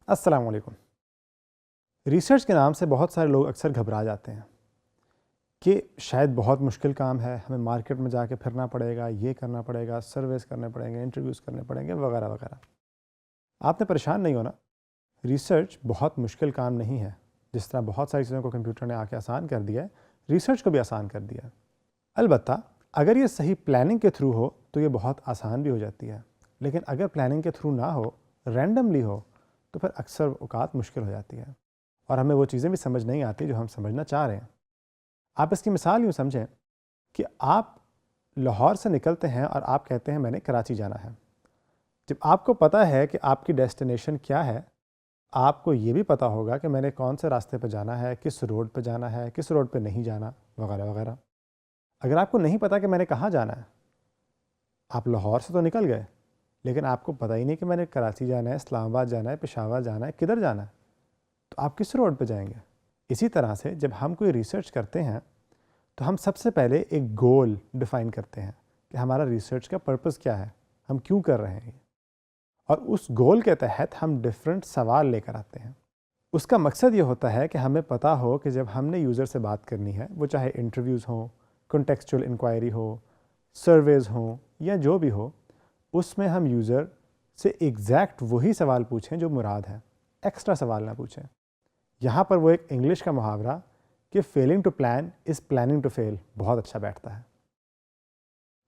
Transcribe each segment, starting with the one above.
अस्सलाम वालेकुम। रिसर्च के नाम से बहुत सारे लोग अक्सर घबरा जाते हैं कि शायद बहुत मुश्किल काम है, हमें मार्केट में जाके फिरना पड़ेगा, ये करना पड़ेगा, सर्वेस करने पड़ेंगे, इंटरव्यूज़ करने पड़ेंगे वगैरह वगैरह। आपने परेशान नहीं होना। रिसर्च बहुत मुश्किल काम नहीं है। जिस तरह बहुत सारी चीज़ों को कंप्यूटर ने आके आसान कर दिया है, रिसर्च को भी आसान कर दिया है। अलबत्ता अगर ये सही प्लानिंग के थ्रू हो तो ये बहुत आसान भी हो जाती है, लेकिन अगर प्लानिंग के थ्रू ना हो, रैंडमली हो, तो फिर अक्सर औकात मुश्किल हो जाती है और हमें वो चीज़ें भी समझ नहीं आती जो हम समझना चाह रहे हैं। आप इसकी मिसाल यूँ समझें कि आप लाहौर से निकलते हैं और आप कहते हैं मैंने कराची जाना है। जब आपको पता है कि आपकी डेस्टिनेशन क्या है, आपको ये भी पता होगा कि मैंने कौन से रास्ते पे जाना है, किस रोड पे जाना है, किस रोड पे नहीं जाना, वगैरह वगैरह। अगर आपको नहीं पता कि मैंने कहाँ जाना है, आप लाहौर से तो निकल गए, लेकिन आपको पता ही नहीं कि मैंने कराची जाना है, इस्लामाबाद जाना है, पेशावर जाना है, किधर जाना है, तो आप किस रोड पे जाएंगे? इसी तरह से जब हम कोई रिसर्च करते हैं तो हम सबसे पहले एक गोल डिफ़ाइन करते हैं कि हमारा रिसर्च का पर्पस क्या है, हम क्यों कर रहे हैं, और उस गोल के तहत हम डिफरेंट सवाल लेकर आते हैं। उसका मकसद ये होता है कि हमें पता हो कि जब हमने यूज़र से बात करनी है, वो चाहे इंटरव्यूज़ हों, कॉन्टेक्चुअल इंक्वायरी हो, सर्वेज़ हों या जो भी हो, उसमें हम यूज़र से एग्जैक्ट वही सवाल पूछें जो मुराद है, एक्स्ट्रा सवाल ना पूछें। यहाँ पर वो एक इंग्लिश का मुहावरा कि failing to plan is planning to fail बहुत अच्छा बैठता है।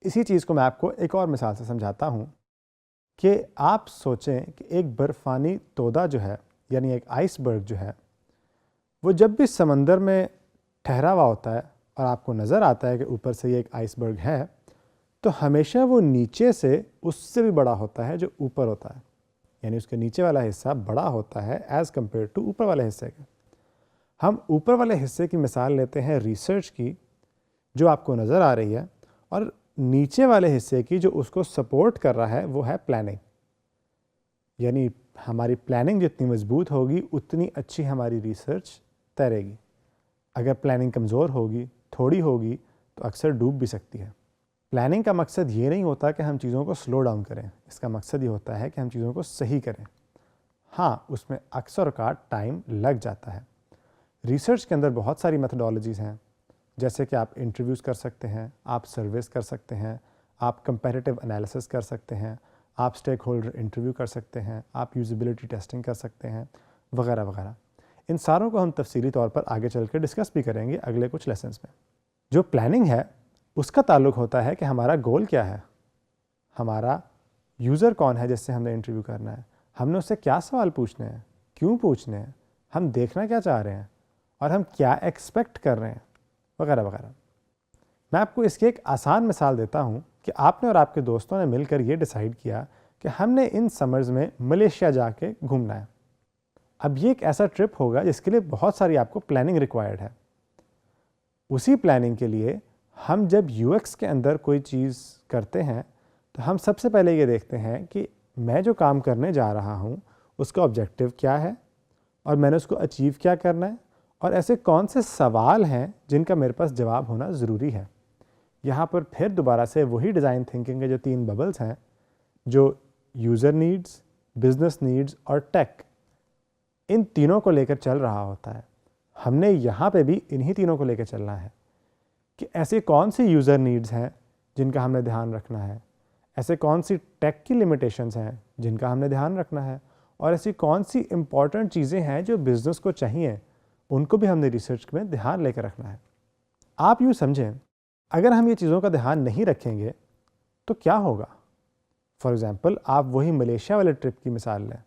इसी चीज़ को मैं आपको एक और मिसाल से समझाता हूँ कि आप सोचें कि एक बर्फ़ानी तोदा जो है, यानी एक आइसबर्ग जो है, वो जब भी समंदर में ठहरा हुआ होता है और आपको नज़र आता है कि ऊपर से ये एक आइसबर्ग है, तो हमेशा वो नीचे से उससे भी बड़ा होता है जो ऊपर होता है, यानी उसके नीचे वाला हिस्सा बड़ा होता है एज़ कम्पेयर टू ऊपर वाले हिस्से के। हम ऊपर वाले हिस्से की मिसाल लेते हैं रिसर्च की, जो आपको नज़र आ रही है, और नीचे वाले हिस्से की जो उसको सपोर्ट कर रहा है वो है प्लानिंग। यानी हमारी प्लानिंग जितनी मजबूत होगी उतनी अच्छी हमारी रिसर्च तैरेगी। अगर प्लानिंग कमज़ोर होगी, थोड़ी होगी, तो अक्सर डूब भी सकती है। प्लानिंग का मकसद ये नहीं होता कि हम चीज़ों को स्लो डाउन करें, इसका मकसद ये होता है कि हम चीज़ों को सही करें। हाँ, उसमें अक्सर औक़ात टाइम लग जाता है। रिसर्च के अंदर बहुत सारी मेथडोलॉजीज़ हैं, जैसे कि आप इंटरव्यूज़ कर सकते हैं, आप सर्वेस कर सकते हैं, आप कंपैरेटिव एनालिसिस कर सकते हैं, आप स्टेक होल्डर इंटरव्यू कर सकते हैं, आप यूजिबिलिटी टेस्टिंग कर सकते हैं, वगैरह वगैरह। इन सारों को हम तफसीली तौर पर आगे चल के डिस्कस भी करेंगे अगले कुछ लेसन्स में। जो प्लानिंग है उसका ताल्लुक होता है कि हमारा गोल क्या है, हमारा यूज़र कौन है जिससे हमने इंटरव्यू करना है, हमने उससे क्या सवाल पूछने हैं, क्यों पूछने हैं, हम देखना क्या चाह रहे हैं, और हम क्या एक्सपेक्ट कर रहे हैं, वगैरह वगैरह। मैं आपको इसकी एक आसान मिसाल देता हूँ कि आपने और आपके दोस्तों ने मिलकर ये डिसाइड किया कि हमने इन समर्स में मलेशिया जाके घूमना है। अब ये एक ऐसा ट्रिप होगा जिसके लिए बहुत सारी आपको प्लानिंग रिक्वायर्ड है। उसी प्लानिंग के लिए हम जब यूएक्स के अंदर कोई चीज़ करते हैं तो हम सबसे पहले ये देखते हैं कि मैं जो काम करने जा रहा हूँ उसका ऑब्जेक्टिव क्या है और मैंने उसको अचीव क्या करना है, और ऐसे कौन से सवाल हैं जिनका मेरे पास जवाब होना ज़रूरी है। यहाँ पर फिर दोबारा से वही डिज़ाइन थिंकिंग के जो 3 बबल्स हैं, जो यूज़र नीड्स, बिज़नेस नीड्स और टेक, इन तीनों को लेकर चल रहा होता है। हमने यहाँ पे भी इन्हीं तीनों को लेकर चलना है कि ऐसे कौन सी यूज़र नीड्स हैं जिनका हमने ध्यान रखना है, ऐसे कौन सी टेक की लिमिटेशंस हैं जिनका हमने ध्यान रखना है, और ऐसी कौन सी इम्पॉर्टेंट चीज़ें हैं जो बिज़नेस को चाहिए, उनको भी हमने रिसर्च में ध्यान लेकर रखना है। आप यूँ समझें, अगर हम ये चीज़ों का ध्यान नहीं रखेंगे तो क्या होगा? फॉर एग्ज़ाम्पल, आप वही मलेशिया वाले ट्रिप की मिसाल लें।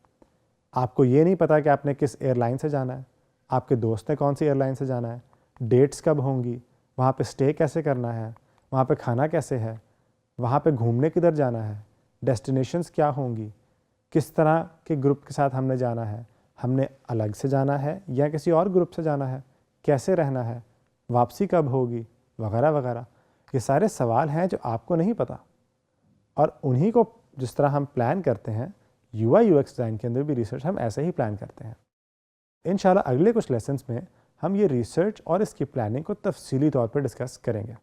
आपको ये नहीं पता कि आपने किस एयरलाइन से जाना है, आपके दोस्त ने कौन सी एयरलाइन से जाना है, डेट्स कब होंगी, वहाँ पे स्टे कैसे करना है, वहाँ पे खाना कैसे है, वहाँ पे घूमने किधर जाना है, डेस्टिनेशंस क्या होंगी, किस तरह के ग्रुप के साथ हमने जाना है, हमने अलग से जाना है या किसी और ग्रुप से जाना है, कैसे रहना है, वापसी कब होगी, वगैरह वगैरह। ये सारे सवाल हैं जो आपको नहीं पता, और उन्हीं को जिस तरह हम प्लान करते हैं यूआई यूएक्स डिज़ाइन के अंदर भी रिसर्च हम ऐसे ही प्लान करते हैं। इंशाल्लाह अगले कुछ लेसन्स में हम ये रिसर्च और इसकी प्लानिंग को तफसीली तौर पर डिस्कस करेंगे।